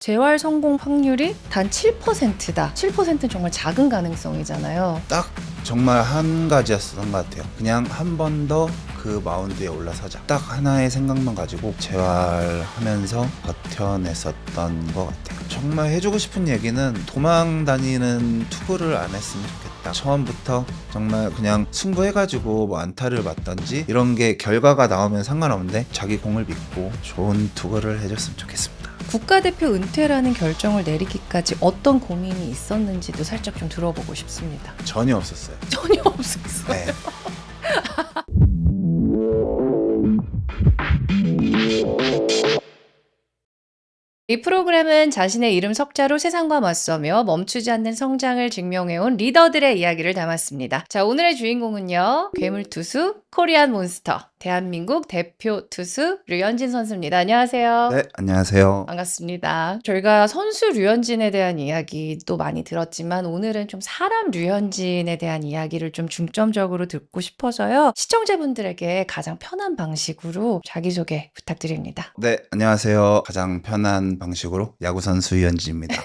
재활 성공 확률이 단 7%다. 7%는 정말 작은 가능성이잖아요. 딱 정말 한 가지였던 것 같아요. 그냥 한 번 더 그 마운드에 올라서자. 딱 하나의 생각만 가지고 재활하면서 버텨냈었던 것 같아요. 정말 해주고 싶은 얘기는 도망 다니는 투구를 안 했으면 좋겠다. 처음부터 정말 그냥 승부해가지고 뭐 안타를 맞던지 이런 게 결과가 나오면 상관없는데 자기 공을 믿고 좋은 투구를 해줬으면 좋겠습니다. 국가대표 은퇴라는 결정을 내리기까지 어떤 고민이 있었는지도 살짝 좀 들어보고 싶습니다. 전혀 없었어요. 전혀 없었어요. 네. 이 프로그램은 자신의 이름 석자로 세상과 맞서며 멈추지 않는 성장을 증명해온 리더들의 이야기를 담았습니다. 자, 오늘의 주인공은요. 괴물투수 코리안 몬스터 대한민국 대표 투수 류현진 선수입니다. 안녕하세요. 네, 안녕하세요. 반갑습니다. 저희가 선수 류현진에 대한 이야기도 많이 들었지만 오늘은 좀 사람 류현진에 대한 이야기를 좀 중점적으로 듣고 싶어서요. 시청자분들에게 가장 편한 방식으로 자기소개 부탁드립니다. 네, 안녕하세요. 가장 편한 방식으로 야구선수 유현진입니다.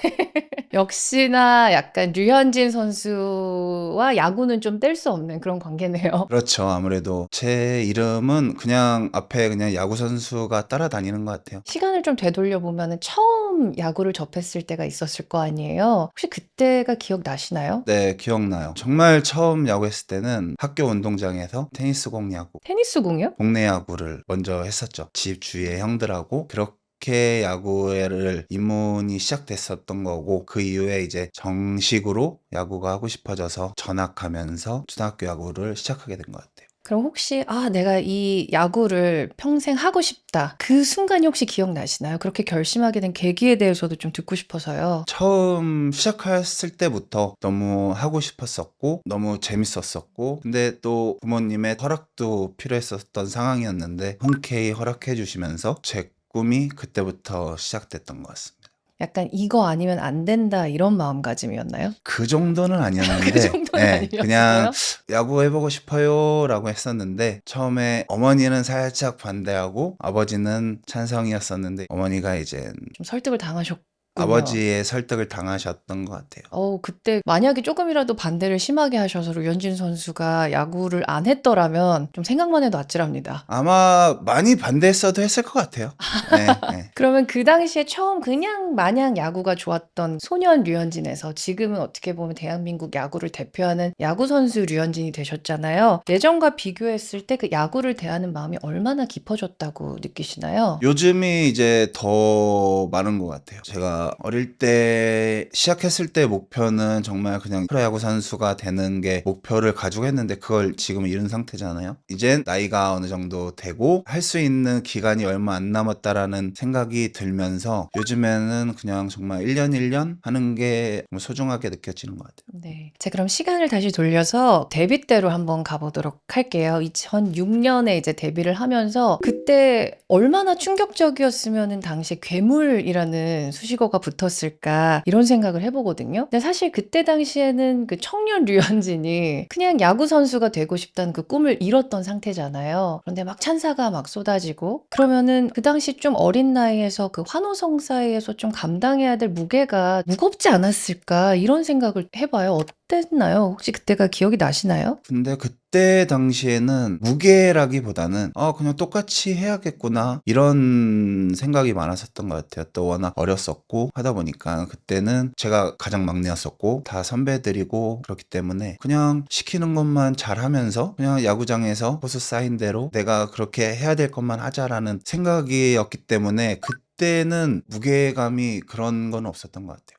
역시나 약간 류현진 선수와 야구는 좀 뗄 수 없는 그런 관계네요. 그렇죠. 아무래도 제 이름은 그냥 앞에 그냥 야구선수가 따라다니는 것 같아요. 시간을 좀 되돌려 보면은 처음 야구를 접했을 때가 있었을 거 아니에요. 혹시 그때가 기억나시나요? 네, 기억나요. 정말 처음 야구했을 때는 학교 운동장에서 테니스 공 야구, 테니스 공이요? 동네 야구를 먼저 했었죠. 집 주위의 형들하고 그렇게 야구를 입문이 시작됐었던 거고 그 이후에 이제 정식으로 야구가 하고 싶어져서 전학하면서 초등학교 야구를 시작하게 된 것 같아요. 그럼 혹시 내가 이 야구를 평생 하고 싶다. 그 순간이 혹시 기억나시나요? 그렇게 결심하게 된 계기에 대해서도 좀 듣고 싶어서요. 처음 시작했을 때부터 너무 하고 싶었었고 너무 재밌었었고 근데 또 부모님의 허락도 필요했었던 상황이었는데 흔쾌히 허락해 주시면서 제 꿈이 그때부터 시작됐던 것 같습니다. 약간 이거 아니면 안 된다 이런 마음가짐이었나요? 그 정도는 그 아니었는데 정도는 그냥 아니었어요? 야구 해보고 싶어요 라고 했었는데 처음에 어머니는 살짝 반대하고 아버지는 찬성이었었는데 어머니가 이제 좀 설득을 당하셨군요. 아버지의 설득을 당하셨던 것 같아요. 그때 만약에 조금이라도 반대를 심하게 하셔서 류현진 선수가 야구를 안 했더라면 좀 생각만 해도 아찔합니다. 아마 많이 반대했어도 했을 것 같아요. 네, 네. 그러면 그 당시에 처음 그냥 마냥 야구가 좋았던 소년 류현진에서 지금은 어떻게 보면 대한민국 야구를 대표하는 야구 선수 류현진이 되셨잖아요. 예전과 비교했을 때 그 야구를 대하는 마음이 얼마나 깊어졌다고 느끼시나요? 요즘이 이제 더 많은 것 같아요. 제가 어릴 때 시작했을 때 목표는 정말 그냥 프로야구 선수가 되는 게 목표를 가지고 했는데 그걸 지금 이룬 상태잖아요. 이젠 나이가 어느 정도 되고 할 수 있는 기간이 얼마 안 남았다라는 생각이 들면서 요즘에는 그냥 정말 1년 1년 하는 게 소중하게 느껴지는 것 같아요. 네. 자, 그럼 시간을 다시 돌려서 데뷔 때로 한번 가보도록 할게요. 2006년에 이제 데뷔를 하면서 그때 얼마나 충격적이었으면은 당시에 괴물이라는 수식어가 붙었을까 이런 생각을 해보거든요. 근데 사실 그때 당시에는 그 청년 류현진이 그냥 야구 선수가 되고 싶다는 그 꿈을 이뤘던 상태잖아요. 그런데 막 찬사가 막 쏟아지고 그러면은 그 당시 좀 어린 나이에서 그 환호성 사이에서 좀 감당해야 될 무게가 무겁지 않았을까 이런 생각을 해봐요. 어땠나요? 혹시 그때가 기억이 나시나요? 근데 그때 당시에는 무게라기보다는 그냥 똑같이 해야겠구나 이런 생각이 많았었던 것 같아요. 또 워낙 어렸었고 하다 보니까 그때는 제가 가장 막내였었고 다 선배들이고 그렇기 때문에 그냥 시키는 것만 잘하면서 그냥 야구장에서 포수 사인 대로 내가 그렇게 해야 될 것만 하자라는 생각이었기 때문에 그때는 무게감이 그런 건 없었던 것 같아요.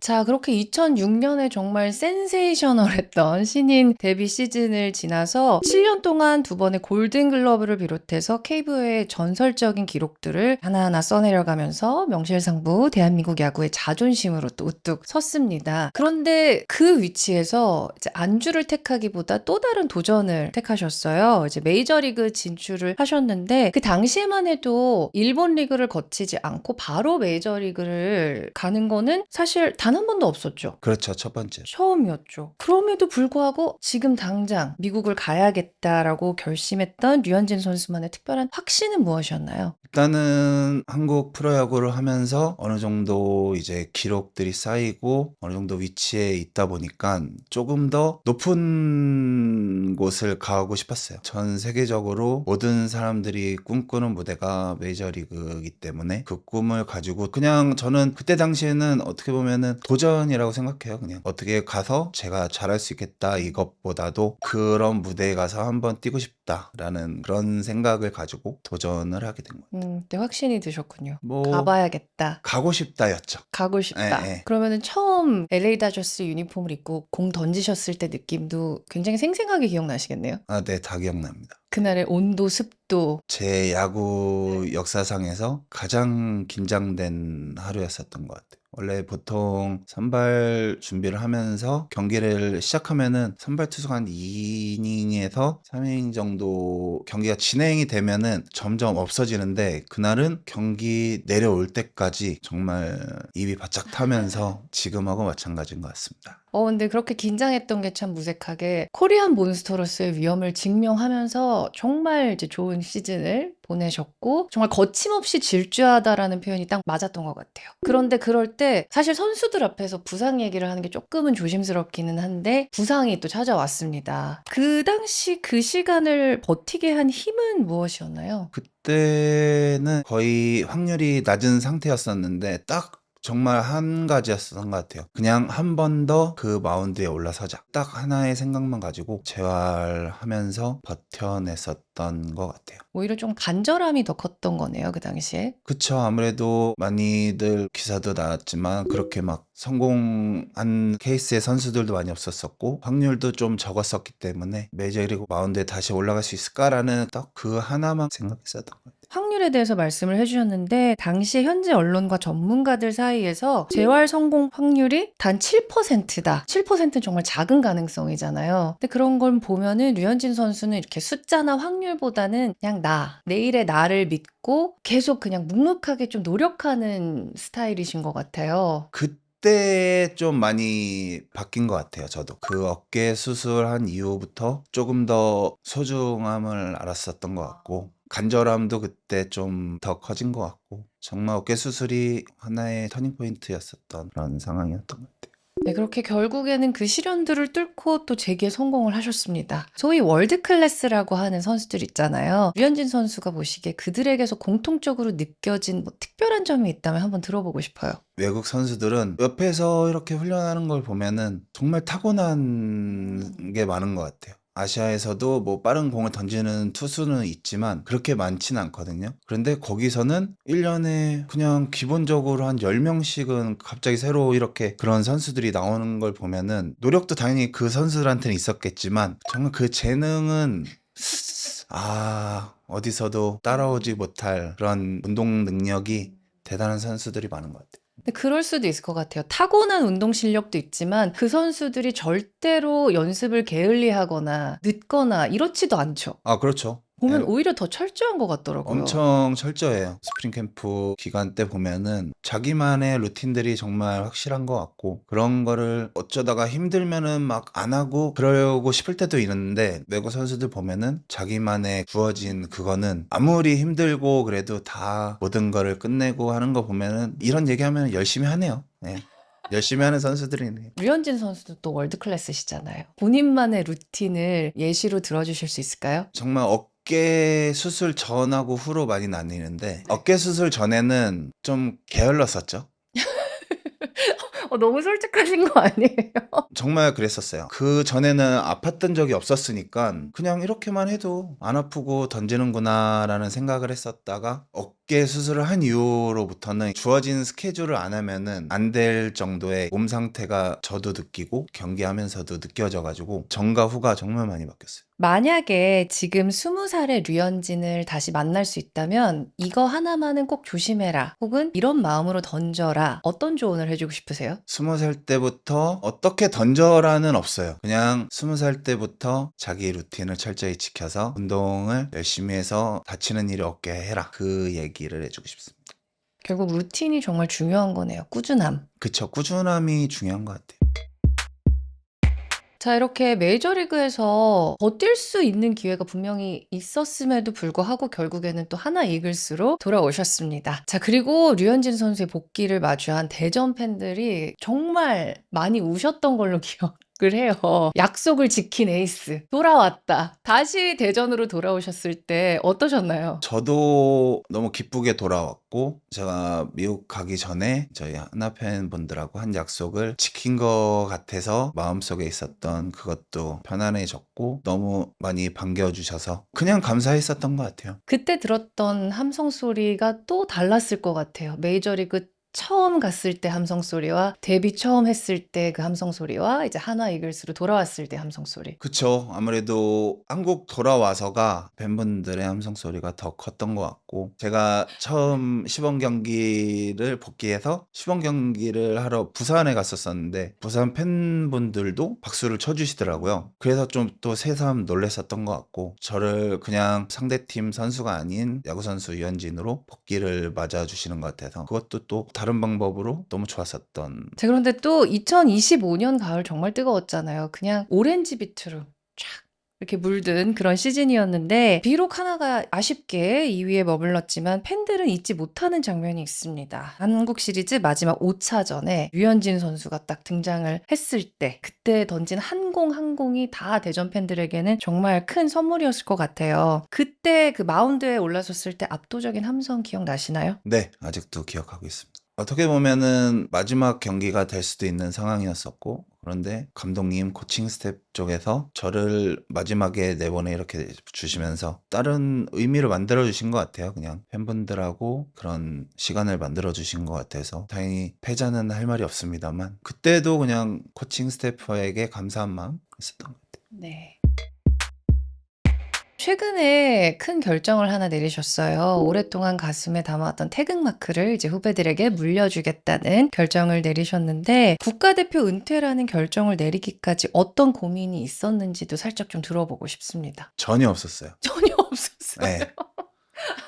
자, 그렇게 2006년에 정말 센세이셔널했던 신인 데뷔 시즌을 지나서 7년 동안 두 번의 골든글러브를 비롯해서 KBO의 전설적인 기록들을 하나하나 써내려가면서 명실상부 대한민국 야구의 자존심으로 또 우뚝 섰습니다. 그런데 그 위치에서 이제 안주를 택하기보다 또 다른 도전을 택하셨어요. 이제 메이저리그 진출을 하셨는데 그 당시에만 해도 일본 리그를 거치지 않고 바로 메이저리그를 가는 거는 사실 단 한 번도 없었죠. 그렇죠. 첫 번째. 처음이었죠. 그럼에도 불구하고 지금 당장 미국을 가야겠다라고 결심했던 류현진 선수만의 특별한 확신은 무엇이었나요? 일단은 한국 프로야구를 하면서 어느 정도 이제 기록들이 쌓이고 어느 정도 위치에 있다 보니까 조금 더 높은 곳을 가고 싶었어요. 전 세계적으로 모든 사람들이 꿈꾸는 무대가 메이저리그이기 때문에 그 꿈을 가지고 그냥 저는 그때 당시에는 어떻게 보면은 도전이라고 생각해요. 그냥 어떻게 가서 제가 잘할 수 있겠다 이것보다도 그런 무대에 가서 한번 뛰고 싶다라는 그런 생각을 가지고 도전을 하게 된 거예요. 네, 확신이 드셨군요. 뭐 가봐야겠다. 가고 싶다였죠. 가고 예, 싶다. 예. 그러면은 처음 LA 다저스 유니폼을 입고 공 던지셨을 때 느낌도 굉장히 생생하게 기억나시겠네요. 아, 네, 다 기억납니다. 그날의 온도, 습도. 제 야구 역사상에서 가장 긴장된 하루였었던 것 같아요. 원래 보통 선발 준비를 하면서 경기를 시작하면은 선발 투수가 한 2이닝에서 3이닝 정도 경기가 진행이 되면은 점점 없어지는데 그날은 경기 내려올 때까지 정말 입이 바짝 타면서 지금하고 마찬가지인 것 같습니다. 근데 그렇게 긴장했던 게 참 무색하게 코리안 몬스터로서의 위험을 증명하면서 정말 이제 좋은 시즌을 보내셨고 정말 거침없이 질주하다라는 표현이 딱 맞았던 것 같아요. 그런데 그럴 때 사실 선수들 앞에서 부상 얘기를 하는 게 조금은 조심스럽기는 한데 부상이 또 찾아왔습니다. 그 당시 그 시간을 버티게 한 힘은 무엇이었나요? 그때는 거의 확률이 낮은 상태였었는데 딱 정말 한 가지였던 것 같아요. 그냥 한 번 더 그 마운드에 올라서자. 딱 하나의 생각만 가지고 재활하면서 버텨냈었던 것 같아요. 오히려 좀 간절함이 더 컸던 거네요, 그 당시에. 그쵸. 아무래도 많이들 기사도 나왔지만 그렇게 막 성공한 케이스의 선수들도 많이 없었었고 확률도 좀 적었었기 때문에 메이저리그 마운드에 다시 올라갈 수 있을까라는 딱 그 하나만 생각했었던 것 같아요. 확률에 대해서 말씀을 해주셨는데 당시 현지 언론과 전문가들 사이에서 재활 성공 확률이 단 7%다. 7%는 정말 작은 가능성이잖아요. 근데 그런 걸 보면은 류현진 선수는 이렇게 숫자나 확률보다는 그냥 내일의 나를 믿고 계속 그냥 묵묵하게 좀 노력하는 스타일이신 것 같아요. 그때 좀 많이 바뀐 것 같아요, 저도. 그 어깨 수술한 이후부터 조금 더 소중함을 알았었던 것 같고, 간절함도 그때 좀 더 커진 것 같고, 정말 어깨 수술이 하나의 터닝포인트였었던 그런 상황이었던 것 같아요. 네, 그렇게 결국에는 그 시련들을 뚫고 또 재기에 성공을 하셨습니다. 소위 월드 클래스라고 하는 선수들 있잖아요. 류현진 선수가 보시기에 그들에게서 공통적으로 느껴진 뭐 특별한 점이 있다면 한번 들어보고 싶어요. 외국 선수들은 옆에서 이렇게 훈련하는 걸 보면은 정말 타고난 게 많은 것 같아요. 아시아에서도 뭐 빠른 공을 던지는 투수는 있지만 그렇게 많지는 않거든요. 그런데 거기서는 1년에 그냥 기본적으로 한 10명씩은 갑자기 새로 이렇게 그런 선수들이 나오는 걸 보면은 노력도 당연히 그 선수들한테는 있었겠지만 정말 그 재능은 어디서도 따라오지 못할 그런 운동 능력이 대단한 선수들이 많은 것 같아요. 근데 그럴 수도 있을 것 같아요. 타고난 운동 실력도 있지만 그 선수들이 절대로 연습을 게을리하거나 늦거나 이렇지도 않죠. 아, 그렇죠. 보면 예, 오히려 더 철저한 것 같더라고요. 엄청 철저해요. 스프링 캠프 기간 때 보면은 자기만의 루틴들이 정말 확실한 것 같고 그런 거를 어쩌다가 힘들면은 막 안 하고 그러고 싶을 때도 있는데 외국 선수들 보면은 자기만의 주어진 그거는 아무리 힘들고 그래도 다 모든 거를 끝내고 하는 거 보면은 이런 얘기하면 열심히 하네요. 예. 열심히 하는 선수들이네요. 류현진 선수도 또 월드 클래스시잖아요. 본인만의 루틴을 예시로 들어주실 수 있을까요? 정말 어깨 수술 전하고 후로 많이 나뉘는데 어깨 수술 전에는 좀 게을렀었죠. 너무 솔직하신 거 아니에요? 정말 그랬었어요. 그 전에는 아팠던 적이 없었으니까 그냥 이렇게만 해도 안 아프고 던지는구나라는 생각을 했었다가 어깨 수술을 한 이후로부터는 주어진 스케줄을 안 하면은 안 될 정도의 몸 상태가 저도 느끼고 경기하면서도 느껴져가지고 전과 후가 정말 많이 바뀌었어요. 만약에 지금 20살의 류현진을 다시 만날 수 있다면 이거 하나만은 꼭 조심해라. 혹은 이런 마음으로 던져라. 어떤 조언을 해주고 싶으세요? 20살 때부터 어떻게 던져라는 없어요. 그냥 20살 때부터 자기 루틴을 철저히 지켜서 운동을 열심히 해서 다치는 일이 없게 해라. 그 얘기를 해주고 싶습니다. 결국 루틴이 정말 중요한 거네요. 꾸준함. 그쵸. 꾸준함이 중요한 것 같아요. 자, 이렇게 메이저리그에서 버틸 수 있는 기회가 분명히 있었음에도 불구하고 결국에는 또 하나 이글스로 돌아오셨습니다. 자, 그리고 류현진 선수의 복귀를 마주한 대전 팬들이 정말 많이 우셨던 걸로 기억을 해요. 약속을 지킨 에이스. 돌아왔다. 다시 대전으로 돌아오셨을 때 어떠셨나요? 저도 너무 기쁘게 돌아왔고, 제가 미국 가기 전에 저희 하나 팬분들하고 한 약속을 지킨 것 같아서 마음속에 있었던 그것도 편안해졌고, 너무 많이 반겨주셔서 그냥 감사했었던 것 같아요. 그때 들었던 함성 소리가 또 달랐을 것 같아요. 메이저리그 처음 갔을 때 함성 소리와 데뷔 처음 했을 때 그 함성 소리와 이제 한화 이글스로 돌아왔을 때 함성 소리. 그쵸. 아무래도 한국 돌아와서가 팬분들의 함성 소리가 더 컸던 것 같고, 제가 처음 시범 경기를 복귀해서 시범 경기를 하러 부산에 갔었었는데, 부산 팬분들도 박수를 쳐주시더라고요. 그래서 좀 또 새삼 놀랬었던 것 같고, 저를 그냥 상대팀 선수가 아닌 야구선수 유현진으로 복귀를 맞아주시는 것 같아서, 그것도 또 다른 방법으로 너무 좋았었던. 자, 그런데 또 2025년 가을 정말 뜨거웠잖아요. 그냥 오렌지 비트로 쫙 이렇게 물든 그런 시즌이었는데 비록 하나가 아쉽게 2위에 머물렀지만 팬들은 잊지 못하는 장면이 있습니다. 한국 시리즈 마지막 5차전에 류현진 선수가 딱 등장을 했을 때 그때 던진 한 공 한 공이 다 대전 팬들에게는 정말 큰 선물이었을 것 같아요. 그때 그 마운드에 올라섰을 때 압도적인 함성 기억나시나요? 네, 아직도 기억하고 있습니다. 어떻게 보면은 마지막 경기가 될 수도 있는 상황이었었고, 그런데 감독님, 코칭 스텝 쪽에서 저를 마지막에 내보내 이렇게 주시면서 다른 의미를 만들어 주신 것 같아요. 그냥 팬분들하고 그런 시간을 만들어 주신 것 같아서 다행히 패자는 할 말이 없습니다만, 그때도 그냥 코칭 스태프에게 감사한 마음 있었던 것 같아요. 네. 최근에 큰 결정을 하나 내리셨어요. 오랫동안 가슴에 담아왔던 태극마크를 이제 후배들에게 물려주겠다는 결정을 내리셨는데 국가대표 은퇴라는 결정을 내리기까지 어떤 고민이 있었는지도 살짝 좀 들어보고 싶습니다. 전혀 없었어요. 전혀 없었어요. 네.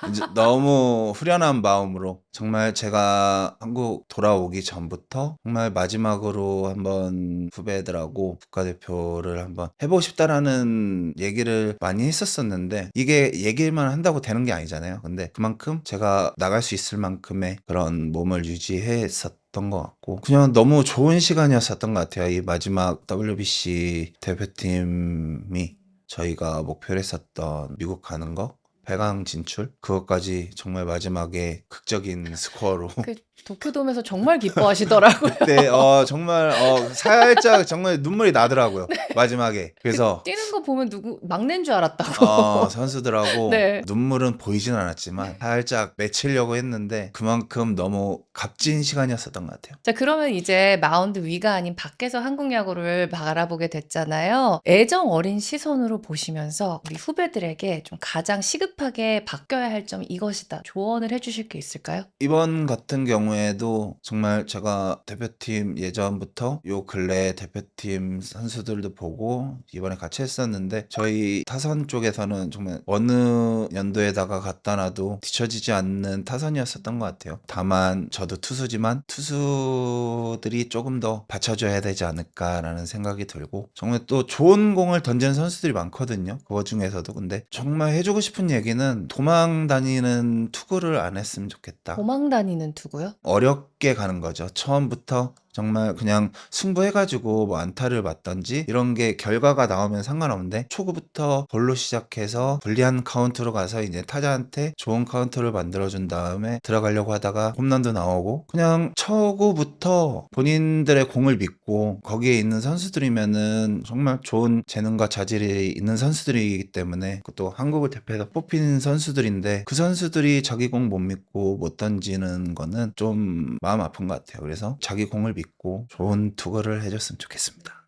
이제 너무 후련한 마음으로 정말 제가 한국 돌아오기 전부터 정말 마지막으로 한번 후배들하고 국가대표를 한번 해보고 싶다라는 얘기를 많이 했었었는데, 이게 얘기만 한다고 되는 게 아니잖아요. 근데 그만큼 제가 나갈 수 있을 만큼의 그런 몸을 유지했었던 것 같고, 그냥 너무 좋은 시간이었었던 것 같아요. 이 마지막 WBC 대표팀이 저희가 목표로 했었던 미국 가는 거, 8강 진출? 그것까지 정말 마지막에 극적인 스코어로. 그 도쿄돔에서 정말 기뻐하시더라고요. 그때 정말 살짝 정말 눈물이 나더라고요. 마지막에. 그래서 뛰는 거 보면 누구 막내인 줄 알았다고. 선수들하고 네. 눈물은 보이진 않았지만 살짝 맺히려고 했는데 그만큼 너무 값진 시간이었었던 것 같아요. 자, 그러면 이제 마운드 위가 아닌 밖에서 한국 야구를 바라보게 됐잖아요. 애정 어린 시선으로 보시면서 우리 후배들에게 좀 가장 시급하게 바뀌어야 할 점 이것이다. 조언을 해주실 게 있을까요? 이번 같은 경우에도 정말 제가 대표팀 예전부터 요 근래 대표팀 선수들도 보고 이번에 같이 했었는데, 저희 타선 쪽에서는 정말 어느 연도에다가 갖다 놔도 뒤처지지 않는 타선이었었던 것 같아요. 다만 저도 투수지만 투수들이 조금 더 받쳐줘야 되지 않을까라는 생각이 들고, 정말 또 좋은 공을 던지는 선수들이 많거든요. 그 중에서도. 근데 정말 해주고 싶은 얘기는 도망 다니는 투구를 안 했으면 좋겠다. 도망 다니는 투구요? 어렵게 가는 거죠. 처음부터 정말 그냥 승부해가지고 뭐 안타를 맞던지 이런 게 결과가 나오면 상관없는데, 초구부터 볼로 시작해서 불리한 카운트로 가서 이제 타자한테 좋은 카운트를 만들어준 다음에 들어가려고 하다가 홈런도 나오고, 그냥 초구부터 본인들의 공을 믿고 거기에 있는 선수들이면은 정말 좋은 재능과 자질이 있는 선수들이기 때문에, 또 한국을 대표해서 뽑힌 선수들인데 그 선수들이 자기 공 못 믿고 못 던지는 거는 좀 마음 아픈 것 같아요. 그래서 자기 공을 믿고 좋은 투구를 해줬으면 좋겠습니다.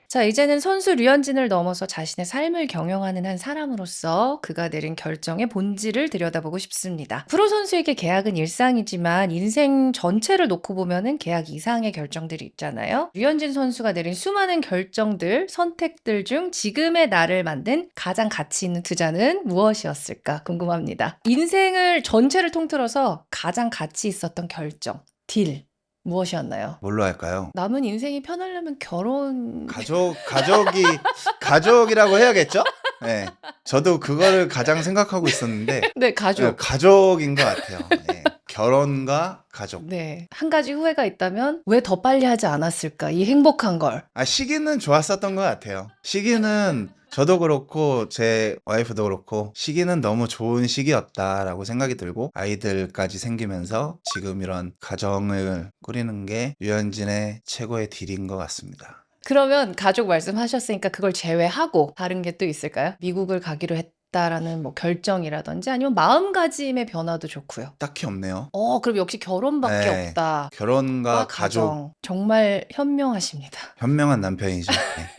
자, 이제는 선수 류현진을 넘어서 자신의 삶을 경영하는 한 사람으로서 그가 내린 결정의 본질을 들여다보고 싶습니다. 프로 선수에게 계약은 일상이지만 인생 전체를 놓고 보면은 계약 이상의 결정들이 있잖아요. 류현진 선수가 내린 수많은 결정들, 선택들 중 지금의 나를 만든 가장 가치 있는 투자는 무엇이었을까 궁금합니다. 인생을 전체를 통틀어서 가장 가치 있었던 결정, 딜, 무엇이었나요? 뭘로 할까요? 남은 인생이 편하려면 결혼. 가족이라고 해야겠죠? 네. 저도 그거를 가장 생각하고 있었는데, 네, 가족. 가족인 것 같아요. 예. 결혼과 가족. 네. 한 가지 후회가 있다면 왜 더 빨리 하지 않았을까? 이 행복한 걸. 시기는 좋았었던 것 같아요. 시기는 저도 그렇고 제 와이프도 그렇고 시기는 너무 좋은 시기였다라고 생각이 들고 아이들까지 생기면서 지금 이런 가정을 꾸리는 게 류현진의 최고의 딜인 것 같습니다. 그러면 가족 말씀하셨으니까 그걸 제외하고 다른 게 또 있을까요? 미국을 가기로 했다라는 뭐 결정이라든지 아니면 마음가짐의 변화도 좋고요. 딱히 없네요. 그럼 역시 결혼밖에 네. 없다. 결혼과 가족. 정말 현명하십니다. 현명한 남편이죠. 네.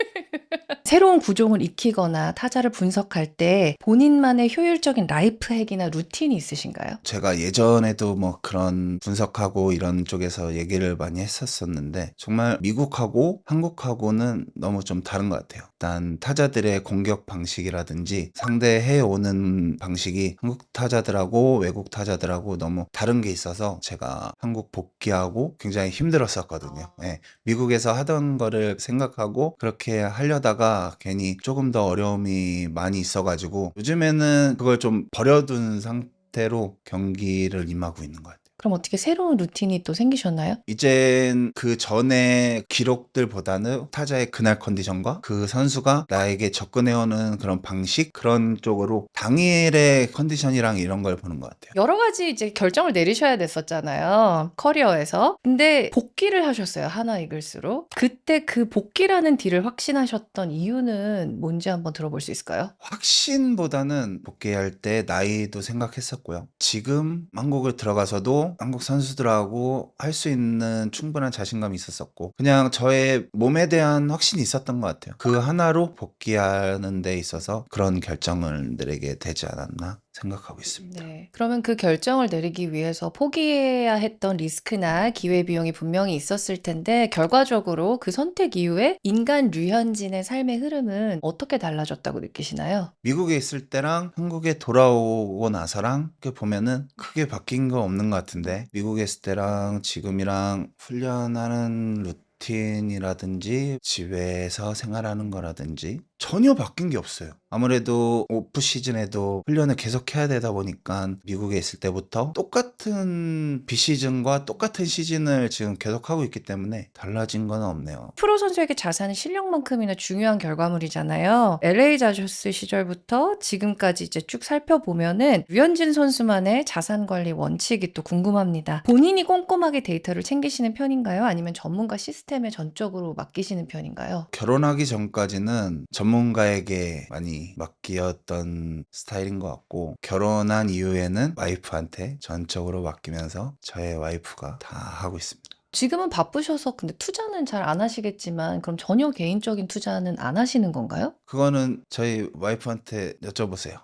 새로운 구종을 익히거나 타자를 분석할 때 본인만의 효율적인 라이프 핵이나 루틴이 있으신가요? 제가 예전에도 뭐 그런 분석하고 이런 쪽에서 얘기를 많이 했었었는데 정말 미국하고 한국하고는 너무 좀 다른 것 같아요. 일단 타자들의 공격 방식이라든지 상대해오는 방식이 한국 타자들하고 외국 타자들하고 너무 다른 게 있어서 제가 한국 복귀하고 굉장히 힘들었었거든요. 예, 미국에서 하던 거를 생각하고 그렇게 하려다가 괜히 조금 더 어려움이 많이 있어가지고 요즘에는 그걸 좀 버려둔 상태로 경기를 임하고 있는 것 같아요. 그럼 어떻게 새로운 루틴이 또 생기셨나요? 이젠 그 전에 기록들보다는 타자의 그날 컨디션과 그 선수가 나에게 접근해오는 그런 방식 그런 쪽으로 당일의 컨디션이랑 이런 걸 보는 것 같아요. 여러 가지 이제 결정을 내리셔야 됐었잖아요. 커리어에서. 근데 복귀를 하셨어요. 하나 이글스로. 그때 그 복귀라는 딜을 확신하셨던 이유는 뭔지 한번 들어볼 수 있을까요? 확신보다는 복귀할 때 나이도 생각했었고요. 지금 한국을 들어가서도 한국 선수들하고 할 수 있는 충분한 자신감이 있었었고 그냥 저의 몸에 대한 확신이 있었던 것 같아요. 그 하나로 복귀하는 데 있어서 그런 결정을 내리게 되지 않았나 생각하고 있습니다. 네. 그러면 그 결정을 내리기 위해서 포기해야 했던 리스크나 기회비용이 분명히 있었을 텐데 결과적으로 그 선택 이후에 인간 류현진의 삶의 흐름은 어떻게 달라졌다고 느끼시나요? 미국에 있을 때랑 한국에 돌아오고 나서랑 이렇게 보면은 크게 바뀐 거 없는 것 같은데 미국에 있을 때랑 지금이랑 훈련하는 루틴이라든지 집에서 생활하는 거라든지 전혀 바뀐 게 없어요. 아무래도 오프 시즌에도 훈련을 계속 해야 되다 보니까 미국에 있을 때부터 똑같은 비시즌과 똑같은 시즌을 지금 계속하고 있기 때문에 달라진 건 없네요. 프로 선수에게 자산은 실력만큼이나 중요한 결과물이잖아요. LA 자조스 시절부터 지금까지 이제 쭉 살펴보면은 류현진 선수만의 자산 관리 원칙이 또 궁금합니다. 본인이 꼼꼼하게 데이터를 챙기시는 편인가요? 아니면 전문가 시스템에 전적으로 맡기시는 편인가요? 결혼하기 전까지는 전문가에게 많이 맡기었던 스타일인 것 같고 결혼한 이후에는 와이프한테 전적으로 맡기면서 저의 와이프가 다 하고 있습니다. 지금은 바쁘셔서 근데 투자는 잘 안 하시겠지만 그럼 전혀 개인적인 투자는 안 하시는 건가요? 그거는 저희 와이프한테 여쭤보세요.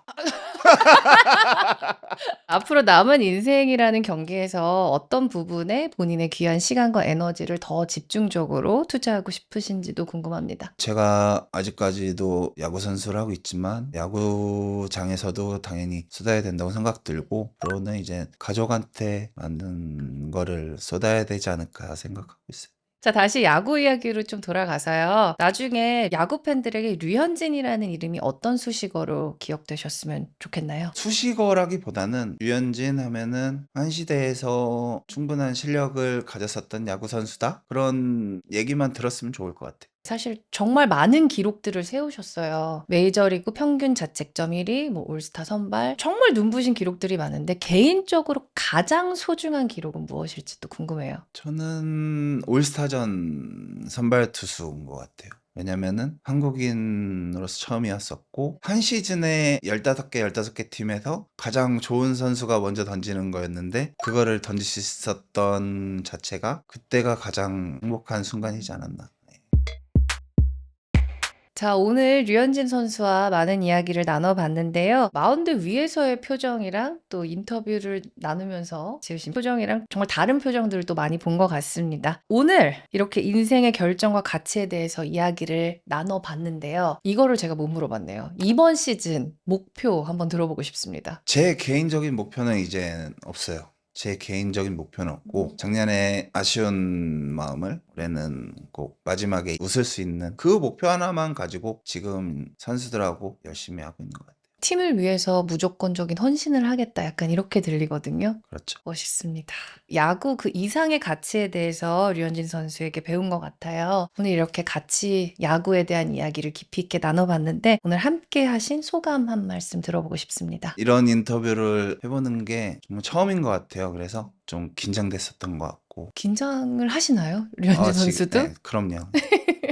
앞으로 남은 인생이라는 경기에서 어떤 부분에 본인의 귀한 시간과 에너지를 더 집중적으로 투자하고 싶으신지도 궁금합니다. 제가 아직까지도 야구 선수를 하고 있지만 야구장에서도 당연히 쏟아야 된다고 생각 들고 그러는 이제 가족한테 맞는 거를 쏟아야 되지 않을까 생각하고 있어요. 자, 다시 야구 이야기로 좀 돌아가서요. 나중에 야구 팬들에게 류현진이라는 이름이 어떤 수식어로 기억되셨으면 좋겠나요? 수식어라기보다는 류현진 하면은 한 시대에서 충분한 실력을 가졌었던 야구 선수다 그런 얘기만 들었으면 좋을 것 같아요. 사실 정말 많은 기록들을 세우셨어요. 메이저리그 평균 자책점 1위, 뭐 올스타 선발, 정말 눈부신 기록들이 많은데 개인적으로 가장 소중한 기록은 무엇일지도 궁금해요. 저는 올스타전 선발 투수인 것 같아요. 왜냐면은 한국인으로서 처음이었었고 한 시즌에 15개 팀에서 가장 좋은 선수가 먼저 던지는 거였는데 그거를 던질 수 있었던 자체가 그때가 가장 행복한 순간이지 않았나. 자, 오늘 류현진 선수와 많은 이야기를 나눠봤는데요. 마운드 위에서의 표정이랑 또 인터뷰를 나누면서 지으신 표정이랑 정말 다른 표정들을 또 많이 본 것 같습니다. 오늘 이렇게 인생의 결정과 가치에 대해서 이야기를 나눠봤는데요. 이거를 제가 못 물어봤네요. 이번 시즌 목표 한번 들어보고 싶습니다. 제 개인적인 목표는 이제 없어요. 제 개인적인 목표는 없고 작년에 아쉬운 마음을 올해는 꼭 마지막에 웃을 수 있는 그 목표 하나만 가지고 지금 선수들하고 열심히 하고 있는 것 같아요. 팀을 위해서 무조건적인 헌신을 하겠다. 약간 이렇게 들리거든요. 그렇죠. 멋있습니다. 야구 그 이상의 가치에 대해서 류현진 선수에게 배운 것 같아요. 오늘 이렇게 같이 야구에 대한 이야기를 깊이 있게 나눠봤는데 오늘 함께 하신 소감 한 말씀 들어보고 싶습니다. 이런 인터뷰를 해보는 게 정말 처음인 것 같아요. 그래서 좀 긴장됐었던 것 같고. 긴장을 하시나요? 류현진 선수도? 네, 그럼요.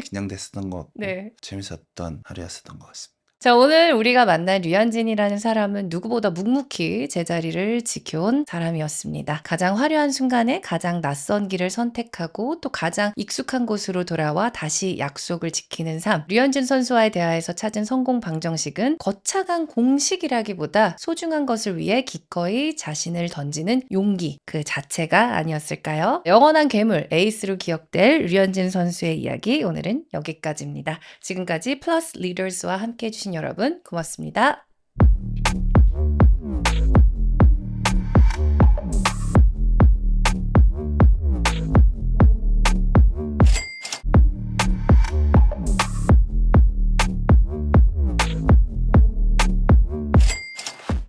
긴장됐었던 것 같고 네. 재밌었던 하루였었던 것 같습니다. 자, 오늘 우리가 만난 류현진이라는 사람은 누구보다 묵묵히 제자리를 지켜온 사람이었습니다. 가장 화려한 순간에 가장 낯선 길을 선택하고 또 가장 익숙한 곳으로 돌아와 다시 약속을 지키는 삶. 류현진 선수와의 대화에서 찾은 성공 방정식은 거창한 공식이라기보다 소중한 것을 위해 기꺼이 자신을 던지는 용기 그 자체가 아니었을까요? 영원한 괴물, 에이스로 기억될 류현진 선수의 이야기 오늘은 여기까지입니다. 지금까지 플러스 리더스와 함께 해주신 여러분 고맙습니다.